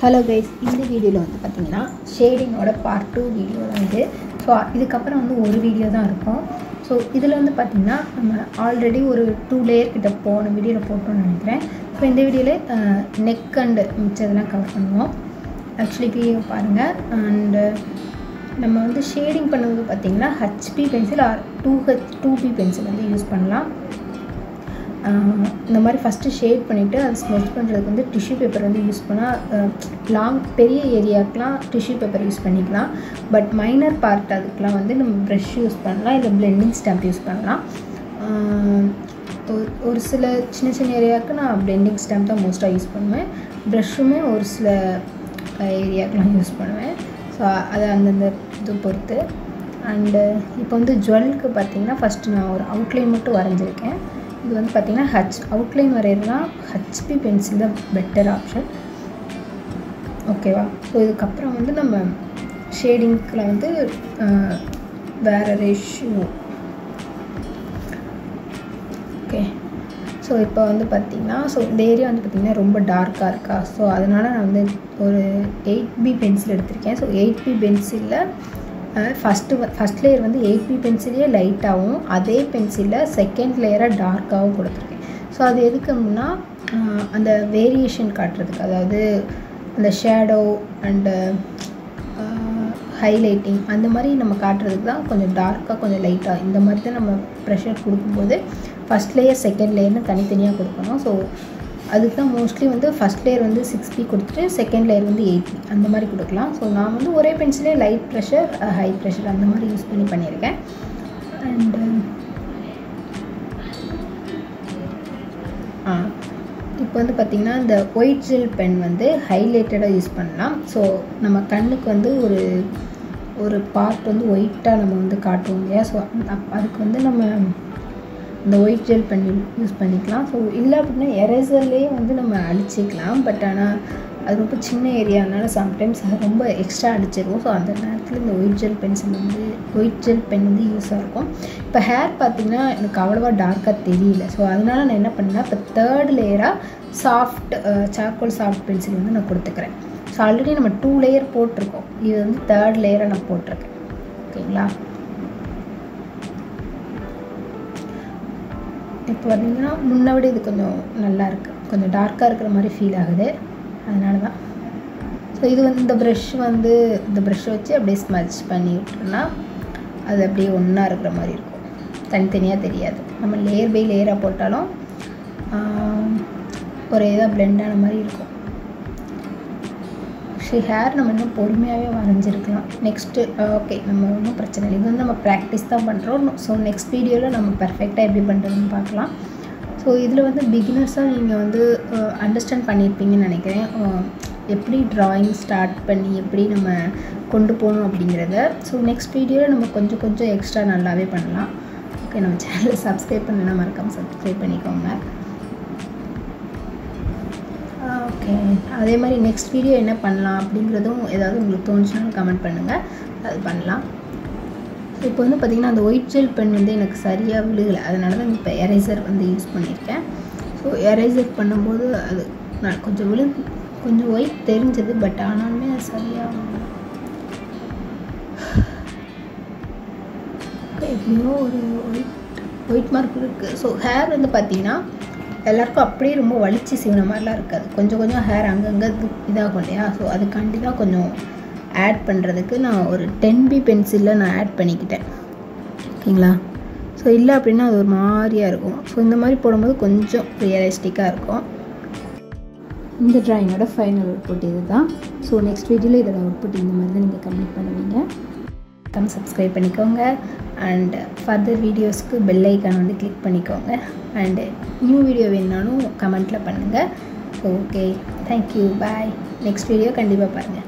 Hello guys, இந்த வீடியோவில் வந்து பார்த்திங்கன்னா ஷேடிங்கோட பார்ட் 2 வீடியோ தான் இது. ஸோ இதுக்கப்புறம் வந்து ஒரு வீடியோ தான் இருக்கும். ஸோ இதில் வந்து பார்த்திங்கன்னா நம்ம ஆல்ரெடி ஒரு 2 லேயர் கிட்ட போன வீடியோவில் போட்டோம்னு நினைக்கிறேன். ஸோ இந்த வீடியோவில் நெக் அண்டு மிச்சதெல்லாம் கவர் பண்ணுவோம். ஆக்சுவலி வீடியோ பாருங்கள். அண்டு நம்ம வந்து ஷேடிங் பண்ணுறது பார்த்திங்கன்னா HB pencil or 2B pencil வந்து யூஸ் பண்ணலாம். இந்த மாதிரி ஃபஸ்ட்டு ஷேட் பண்ணிவிட்டு அது ஸ்மெச் பண்ணுறதுக்கு வந்து டிஷ்யூ பேப்பர் வந்து யூஸ் பண்ணால் பெரிய ஏரியாவுக்குலாம் டிஷ்யூ பேப்பர் யூஸ் பண்ணிக்கலாம். பட் மைனர் பார்ட் அதுக்கெலாம் வந்து நம்ம ப்ரஷ் யூஸ் பண்ணலாம், இல்லை பிளெண்டிங் ஸ்டாம்ப் யூஸ் பண்ணலாம். ஒரு சில சின்ன சின்ன ஏரியாவுக்கு நான் பிளெண்டிங் ஸ்டாம்ப் தான் மோஸ்ட்டாக யூஸ் பண்ணுவேன். ப்ரஷ்ஷுமே ஒரு சில ஏரியாவுக்குலாம் யூஸ் பண்ணுவேன். ஸோ அதை அந்தந்த இது பொறுத்து. அண்டு இப்போ வந்து ஜுவல்லுக்கு பார்த்திங்கன்னா ஃபஸ்ட்டு நான் ஒரு அவுட்லைன் மட்டும் வரைஞ்சிருக்கேன். இது வந்து பார்த்திங்கன்னா அவுட்லைன் வரையலாம் ஹச்பி பென்சில் தான் பெட்டர் ஆப்ஷன். ஓகேவா? ஸோ இதுக்கப்புறம் வந்து நம்ம ஷேடிங்கில் வந்து வேறு ரேஷியோ. ஓகே, ஸோ இப்போ வந்து பார்த்திங்கன்னா இந்த ஏரியா வந்து பார்த்திங்கன்னா ரொம்ப டார்க்காக இருக்கா. ஸோ அதனால் நான் வந்து ஒரு 8B பென்சில் எடுத்திருக்கேன். ஸோ 8B பென்சிலில் ஃபஸ்ட் லேயர் வந்து 8B பென்சிலே லைட்டாகவும், அதே பென்சிலில் செகண்ட் லேயராக டார்க்காகவும் கொடுத்துருக்கேன். ஸோ அது எதுக்கு அப்படின்னா அந்த வேரியேஷன் காட்டுறதுக்கு, அதாவது அந்த ஷேடோ அண்டு ஹைலைட்டிங் அந்த மாதிரி நம்ம காட்டுறதுக்கு தான். கொஞ்சம் டார்க்காக கொஞ்சம் லைட்டாக இந்த மாதிரி தான் நம்ம ப்ரெஷர் கொடுக்கும்போது ஃபஸ்ட் லேயர் செகண்ட் லேயர்னு தனித்தனியாக கொடுக்கணும். ஸோ அதுக்கு தான் மோஸ்ட்லி வந்து ஃபஸ்ட் லேயர் வந்து 6B கொடுத்துட்டு செகண்ட் லேயர் வந்து 8B அந்த மாதிரி கொடுக்கலாம். ஸோ நான் வந்து ஒரே பென்சிலே லைட் ப்ரெஷர் ஹை ப்ரெஷர் அந்த மாதிரி யூஸ் பண்ணியிருக்கேன். அண்டு இப்போ வந்து பார்த்திங்கன்னா இந்த ஒயிட் ஜெல் பென் வந்து ஹைலைட்டடாக யூஸ் பண்ணலாம். ஸோ நம்ம கண்ணுக்கு வந்து ஒரு பார்ட் வந்து ஒயிட்டாக நம்ம வந்து காட்டுவோம் இல்லையா. ஸோ அதுக்கு வந்து நம்ம இந்த ஒயிட் ஜெல் பென் யூஸ் பண்ணிக்கலாம். ஸோ இல்லை அப்படின்னா எரேசர்லேயே வந்து நம்ம அடிச்சிக்கலாம். பட் ஆனால் அது ரொம்ப சின்ன ஏரியானால சம்டைம்ஸ் அது ரொம்ப எக்ஸ்ட்ரா அடிச்சிடும். ஸோ அந்த நேரத்தில் இந்த ஒயிட் ஜெல் பென் வந்து யூஸாக இருக்கும். இப்போ ஹேர் பார்த்திங்கன்னா எனக்கு அவ்வளோவா டார்க்காக தெரியல. ஸோ அதனால் நான் என்ன பண்ணேன்னா இப்போ 3rd லேயராக சார்கோல் சாஃப்ட் பென்சில் வந்து நான் கொடுத்துக்கிறேன். ஸோ ஆல்ரெடி நம்ம 2 லேயர் போட்டிருக்கோம். இது வந்து 3rd லேயராக நான் போட்டிருக்கேன். ஓகேங்களா? இப்போ பார்த்திங்கன்னா முன்னை விட இது கொஞ்சம் நல்லா இருக்குது, கொஞ்சம் டார்க்காக இருக்கிற மாதிரி ஃபீல் ஆகுது. அதனால தான். ஸோ இது வந்து இந்த ப்ரஷ்ஷை வச்சு அப்படியே ஸ்மச் பண்ணி விட்டோம்னா அது அப்படியே ஒன்றா இருக்கிற மாதிரி இருக்கும், தனித்தனியாக தெரியாது. நம்ம லேயர் பை லேயராக போட்டாலும் ஒரே இதாக பிளெண்டான மாதிரி இருக்கும். ஹேர் நம்ம இன்னும் பொறுமையாகவே வரைஞ்சிருக்கலாம். நெக்ஸ்ட்டு ஓகே, நம்ம ஒன்றும் பிரச்சனை இல்லை. இது வந்து நம்ம ப்ராக்டிஸ் தான் பண்ணுறோம். ஸோ நெக்ஸ்ட் வீடியோவில் நம்ம பர்ஃபெக்டாக எப்படி பண்ணுறதுன்னு பார்க்கலாம். ஸோ இதில் வந்து பிகினர்ஸாக நீங்கள் வந்து அண்டர்ஸ்டாண்ட் பண்ணியிருப்பீங்கன்னு நினைக்கிறேன், எப்படி ட்ராயிங் ஸ்டார்ட் பண்ணி எப்படி நம்ம கொண்டு போகணும் அப்படிங்கிறத. ஸோ நெக்ஸ்ட் வீடியோவில் நம்ம கொஞ்சம் எக்ஸ்ட்ரா நல்லாவே பண்ணலாம். ஓகே, நம்ம சேனலை சப்ஸ்கிரைப் பண்ணலைன்னா மறக்காமல் சப்ஸ்கிரைப் பண்ணிக்கோங்க. ஓகே, அதே மாதிரி நெக்ஸ்ட் வீடியோ என்ன பண்ணலாம் அப்படிங்கிறதும் ஏதாவது உங்களுக்கு தோணுச்சுனாலும் கமெண்ட் பண்ணுங்கள், அது பண்ணலாம். இப்போ வந்து பார்த்திங்கன்னா அந்த ஒயிட் ஜெல் பென் வந்து எனக்கு சரியாக விழுகலை. அதனால தான் இப்போ எரேசர் வந்து யூஸ் பண்ணியிருக்கேன். ஸோ எரேசர் பண்ணும்போது அது நான் கொஞ்சம் ஒயிட் தெரிஞ்சது. பட் ஆனாலுமே அது சரியாக எப்படியோ ஒரு ஒயிட் மார்க் இருக்குது. ஸோ ஹேர் வந்து பார்த்திங்கன்னா எல்லாருக்கும் அப்படியே ரொம்ப வலிச்சு சீவன மாதிரிலாம் இருக்காது. கொஞ்சம் ஹேர் அங்கங்கே இதாகும் இல்லையா. ஸோ அதுக்காண்டி தான் கொஞ்சம் ஆட் பண்ணுறதுக்கு நான் ஒரு 10B பென்சிலில் நான் ஆட் பண்ணிக்கிட்டேன். ஓகேங்களா? ஸோ இல்லை அப்படின்னா அது ஒரு மாதிரியாக இருக்கும். ஸோ இந்த மாதிரி போடும்போது கொஞ்சம் ரியலிஸ்டிக்காக இருக்கும். இந்த ட்ராயிங்கோட ஃபைனல் அவுட்புட் இது தான். ஸோ நெக்ஸ்ட் வீடியோவில் இதோட அவுட்புட் இந்த மாதிரி தான் நீங்கள் கம்ப்ளீட் பண்ணுவீங்க. சப்ஸ்கிரைப் பண்ணிக்கோங்க. அண்ட் ஃபர்தர் வீடியோஸ்க்கு பெல் ஐக்கான் வந்து கிளிக் பண்ணிக்கோங்க. அண்டு நியூ வீடியோ வேணுனாலும் கமெண்ட்டில் பண்ணுங்கள். ஓகே, தேங்க்யூ, பாய். நெக்ஸ்ட் வீடியோ கண்டிப்பாக பாருங்கள்.